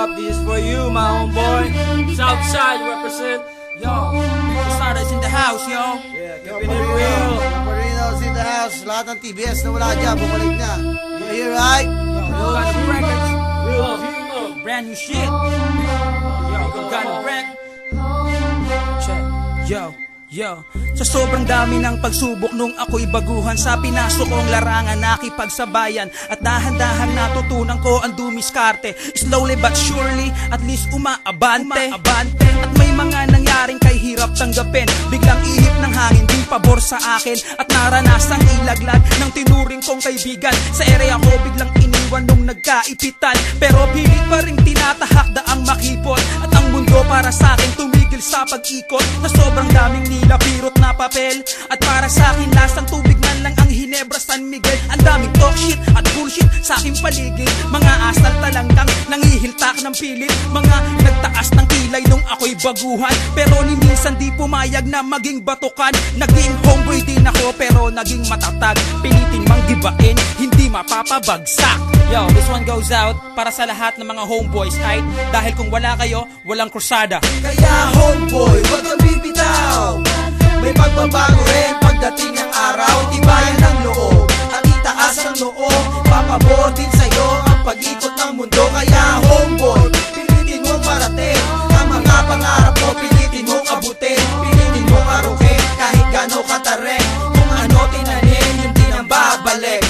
up? This is for you, my homeboy. Southside represent. Yo, Stardust in the house, yo. Yeah, keeping it real. Marino's in the house. Lahat ng TBS na wala dyan, bumalik na. You hear, right? Yo, got records. Real, brand new shit. Yo, got wreck. Check. Yo, sa sobrang dami ng pagsubok nung ako'y baguhan, sa pinasok kong larangan nakipagsabayan, at dahan-dahan natutunan ko ang dumiskarte. Slowly but surely, at least umaabante. At may mga nangyaring kay hirap tanggapin, biglang ihip ng hangin, di pabor sa akin, at naranasang ilaglag ng tinuring kong kaibigan. Sa area ko biglang iniwan nung nagkaipitan, pero pilit pa rin tinatahak daang makipot, at ang mundo para sa akin tumigil sa pag-ikot. Na sobrang daming nilapirot na papel, at para sa akin lasang tubig man lang ang Hinebra San Miguel. Ang daming talk shit at bullshit sa aking paligid, mga asal talanggang nangihiltak ng pilit, mga nagtaas ng kilay nung ako'y baguhan, pero ni minsan di pumayag na maging batukan. Naging homeboy din ako pero naging matatag, pilitin mang gibain, hindi mapapabagsak. Yo, this one goes out para sa lahat ng mga homeboys, ay dahil kung wala kayo, walang krusada. Kaya homeboy, wag kang bibitaw. May pagbabago rin pagdating ng araw. Tibayan ng loob at itaas ang noo. Papabor din sa'yo ang pag-ikot ng mundo. Kaya homeboy, pilitin mong marating ang mga pangarap mo, pilitin mong abutin, pilitin mong arukin kahit gano'ng katarek. Kung ano tinanim, yun din ang babalik.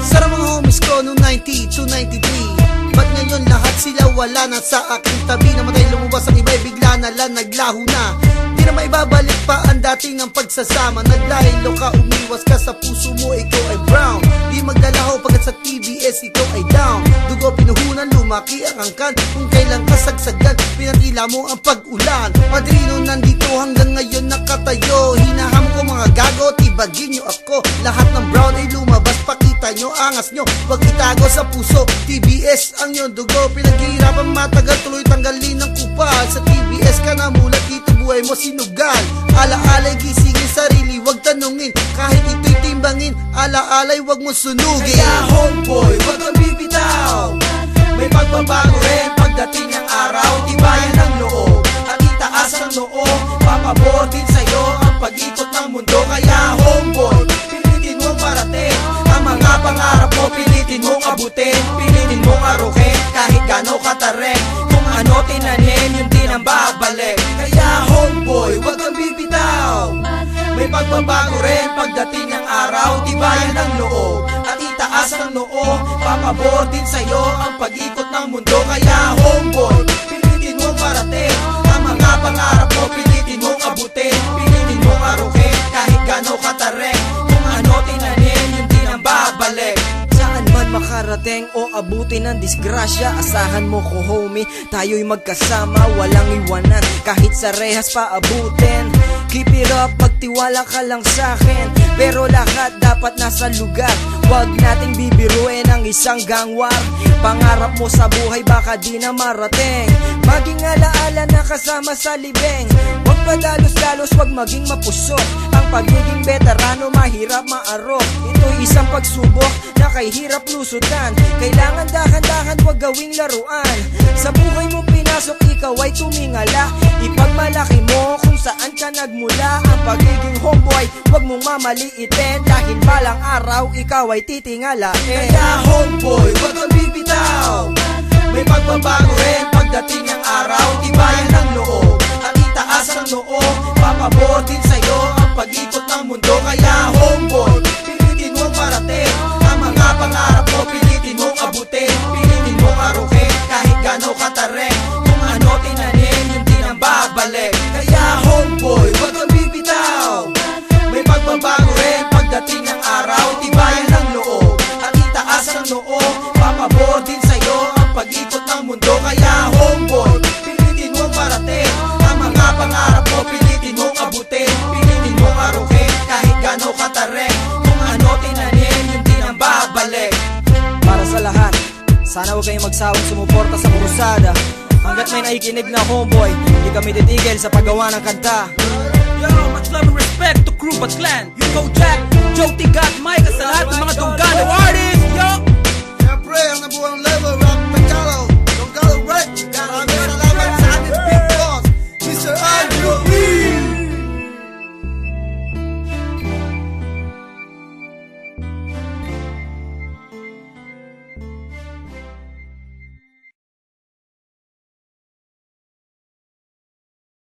Sa mga homies ko noong 90 to 93, ba't ngayon lahat sila wala na sa aking tabi? Namatay lumabas ang iba'y bigla na lang naglaho na. Di na maibabalik pa ang dating ng pagsasama. Naglaylo ka, umiwas ka sa puso mo, ikaw ay brown. Di magdalaho pagkat sa TBS ikaw ay down. Dugo pinuhunan, lumaki ang angkan. Kung kailan kasagsagan, pinatila mo ang pag-ulan. Padrino nandito hanggang ngayon nakatayo. Hinaham ko mga gago, tibagin nyo ako. Lahat ng brown ay lumabas, pakita nyo, angas nyo, wag itago sa puso. TBS ang yon dugo, pinaghihirapan matagal, tuloy tanggalin ng kupal. Sa TBS ka na mulat, dito buhay mo sinugal. Ala-alay gisingin sarili, wag tanungin, kahit ito'y timbangin. Ala-alay wag mo sunugin. Kaya homeboy, wag kang bibitaw. May pagbabago rin pagdating ng araw. Tibayan ng loob at itaas ang noo. Papabor din sa'yo ang pag-ikot ng mundo. Kaya homeboy, pilitin mong parating ang mga pangarap mo, pilitin mong abutin, pilitin mong arukin kahit gano'ng katarek. Kung ano tinanim, yun din ang babalik. Kaya homeboy, wag kang bibitaw. May pagbabago rin pagdating ng araw. Tibayan ng loob at itaas ang noo. Papabor din sa'yo ang pag-ikot ng mundo. Kaya homeboy, pilitin mong parating ang mga pangarap mo, pilitin mong abutin, pilitin mong arukin kahit gano'ng katarek. Kung ano tinanim, yun din ang babalik. Saan man makarating o abutin ng disgrasya, asahan mo ko homie, tayo'y magkasama, walang iwanan, kahit sa rehas pa abutin. Keep it up, magtiwala ka lang sa'kin, pero lahat dapat nasa lugar. Huwag nating bibiruin ang isang gangwar. Pangarap mo sa buhay baka di na marating, maging alaala na kasama sa libeng. Huwag padalos-dalos, huwag maging mapusok. Ang pagiging veterano mahirap maarok. Ito'y isang pagsubok na kay hirap lusutan. Kailangan dahan-dahan, huwag gawing laruan. Sa buhay mo pinasok, ikaw ay tumingala. Ipagmalaki mo kung saan ka nagmula. Ang pagiging homeboy, huwag mong mamaliitin, dahil balang araw ikaw ay titingalain. Kaya homeboy, wag kang bibitaw. May pagbabago rin pagdating ng araw. Tibayan ng loob at itaas ang noo. Papabor din sa'yo ang pag-ikot ng mundo. Kaya homeboy, pilitin mong parating ang mga pangarap mo, pilitin mong abutin, pilitin mong arukin kahit gano'ng katarek. Kung ano tinanim, yun din ang babalik. Kaya homeboy, wag kang bibitaw. May pagbabago rin pagdating ng araw. Tibayan ng loob at itaas ang noo. Papabor din sa'yo ang pag-ikot ng mundo. Kaya homeboy, pilitin mong parating ang mga pangarap mo, pilitin mong abutin, pilitin mong arukin kahit gano'ng katarek. Kung ano tinanim, yun din ang babalik. Para sa lahat, sana huwag kayong magsawang sumuporta sa krusada. Hanggat may nakikinig na homeboy, hindi kami titigil sa paggawa ng kanta. Yo, much love and respect to crew but clan. Go Jack, Joe T. Got Mike, at sa lahat ng mga Dunggano artists. Yo, Siyempre, ang nabuang